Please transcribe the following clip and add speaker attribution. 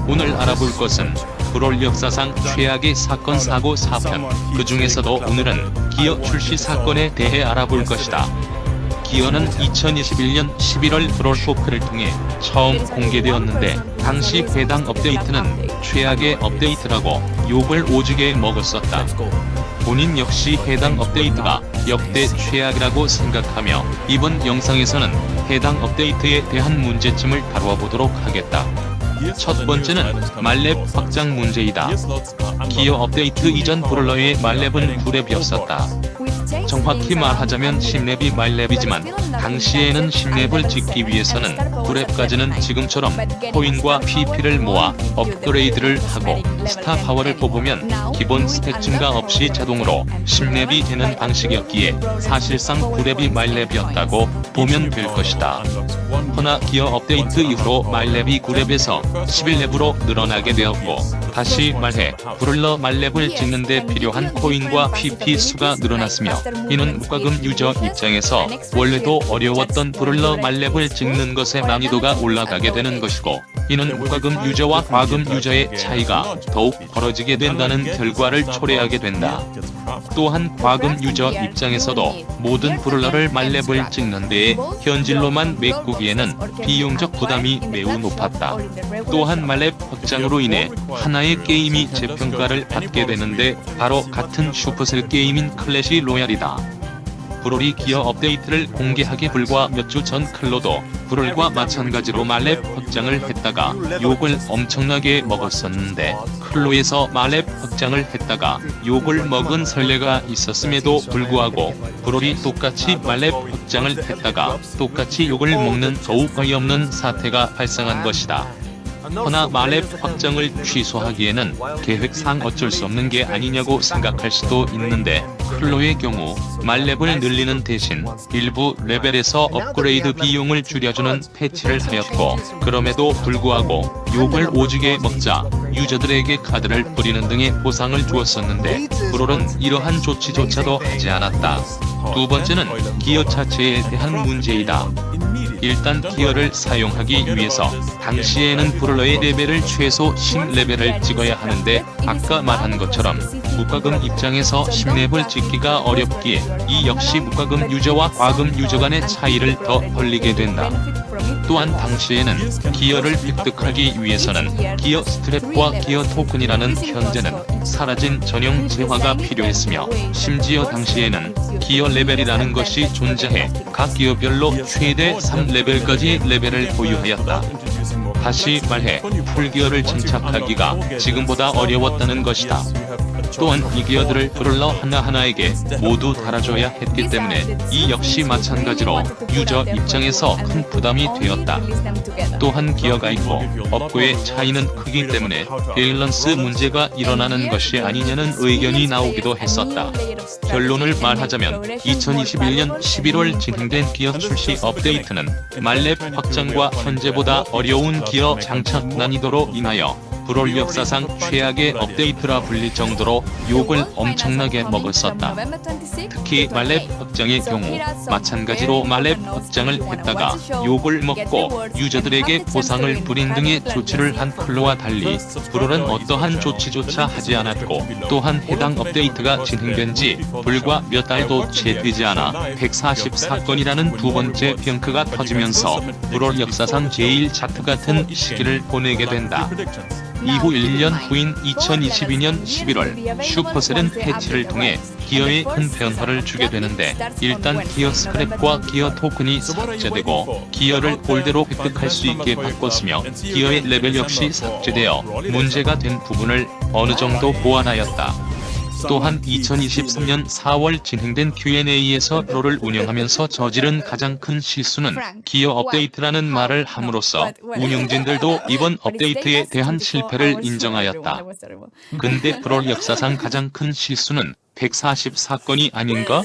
Speaker 1: 오늘 알아볼 것은 브롤 역사상 최악의 사건 사고 4편, 그 중에서도 오늘은 기어 출시 사건에 대해 알아볼 것이다. 기어는 2021년 11월 브롤 토크를 통해 처음 공개되었는데 당시 해당 업데이트는 최악의 업데이트라고 욕을 오지게 먹었었다. 본인 역시 해당 업데이트가 역대 최악이라고 생각하며 이번 영상에서는 해당 업데이트에 대한 문제점을 다루어 보도록 하겠다. 첫 번째는 말렙 확장 문제이다. 기어 업데이트 이전 브롤러의 말렙은 9렙이었었다. 정확히 말하자면 10렙이 말렙이지만 당시에는 10렙을 찍기 위해서는 9렙까지는 지금처럼 코인과 PP를 모아 업그레이드를 하고 스타 파워를 뽑으면 기본 스탯 증가 없이 자동으로 10렙이 되는 방식이었기에 사실상 9렙이 말렙이었다고 보면 될 것이다. 허나 기어 업데이트 이후로 말렙이 9렙에서 11렙으로 늘어나게 되었고 다시 말해 브롤러 말렙을 찍는 데 필요한 코인과 PP 수가 늘어났으며 이는 무과금 유저 입장에서 원래도 어려웠던 브롤러 말렙을 찍는 것의 난이도가 올라가게 되는 것이고 이는 무과금 유저와 과금 유저의 차이가 더욱 벌어지게 된다는 결과를 초래하게 된다. 또한 과금 유저 입장에서도 모든 브롤러를 말렙을 찍는 데에 현질로만 메꾸기에는 비용적 부담이 매우 높았다. 또한 말렙 확장으로 인해 하나의 게임이 재평가를 받게 되는데 바로 같은 슈퍼셀 게임인 클래시 로얄이다. 브롤이 기어 업데이트를 공개하기 불과 몇 주 전 클로도 브롤과 마찬가지로 말렙 확장을 했다가 욕을 엄청나게 먹었었는데 클로에서 말렙 확장을 했다가 욕을 먹은 선례가 있었음에도 불구하고 브롤이 똑같이 말렙 확장을 했다가 똑같이 욕을 먹는 더욱 어이없는 사태가 발생한 것이다. 허나 말렙 확장을 취소하기에는 계획상 어쩔 수 없는 게 아니냐고 생각할 수도 있는데 클로의 경우 말렙을 늘리는 대신 일부 레벨에서 업그레이드 비용을 줄여주는 패치를 하였고 그럼에도 불구하고 욕을 오지게 먹자 유저들에게 카드를 뿌리는 등의 보상을 주었었는데 브롤은 이러한 조치조차도 하지 않았다. 두 번째는 기어 자체에 대한 문제이다. 일단 기어를 사용하기 위해서 당시에는 브롤러의 레벨을 최소 10레벨을 찍어야 하는데 아까 말한 것처럼 무과금 입장에서 10렙을 찍기가 어렵기에 이 역시 무과금 유저와 과금 유저 간의 차이를 더 벌리게 된다. 또한 당시에는 기어를 획득하기 위해서는 기어 스트랩과 기어 토큰이라는 현재는 사라진 전용 재화가 필요했으며 심지어 당시에는 기어 레벨이라는 것이 존재해 각 기어별로 최대 3레벨까지 레벨을 보유하였다. 다시 말해 풀기어를 장착하기가 지금보다 어려웠다는 것이다. 또한 이 기어들을 브롤러 하나하나에게 모두 달아줘야 했기 때문에 이 역시 마찬가지로 유저 입장에서 큰 부담이 되었다. 또한 기어가 있고 없고의 차이는 크기 때문에 밸런스 문제가 일어나는 것이 아니냐는 의견이 나오기도 했었다. 결론을 말하자면 2021년 11월 진행된 기어 출시 업데이트는 말렙 확장과 현재보다 어려운 기어 장착 난이도로 인하여 브롤 역사상 최악의 업데이트라 불릴 정도로 욕을 엄청나게 먹었었다. 특히 말렙 확장의 경우 마찬가지로 말렙 확장을 했다가 욕을 먹고 유저들에게 보상을 부린 등의 조치를 한 클로와 달리 브롤은 어떠한 조치조차 하지 않았고 또한 해당 업데이트가 진행된 지 불과 몇 달도 채 되지 않아 144건이라는 두 번째 병크가 터지면서 브롤 역사상 제일 차트 같은 시기를 보내게 된다. 이후 1년 후인 2022년 11월 슈퍼셀은 패치를 통해 기어에 큰 변화를 주게 되는데 일단 기어 스크랩과 기어 토큰이 삭제되고 기어를 골대로 획득할 수 있게 바꿨으며 기어의 레벨 역시 삭제되어 문제가 된 부분을 어느 정도 보완하였다. 또한 2023년 4월 진행된 Q&A에서 브롤을 운영하면서 저지른 가장 큰 실수는 기어 업데이트라는 말을 함으로써 운영진들도 이번 업데이트에 대한 실패를 인정하였다. 근데 브롤 역사상 가장 큰 실수는 144건이 아닌가?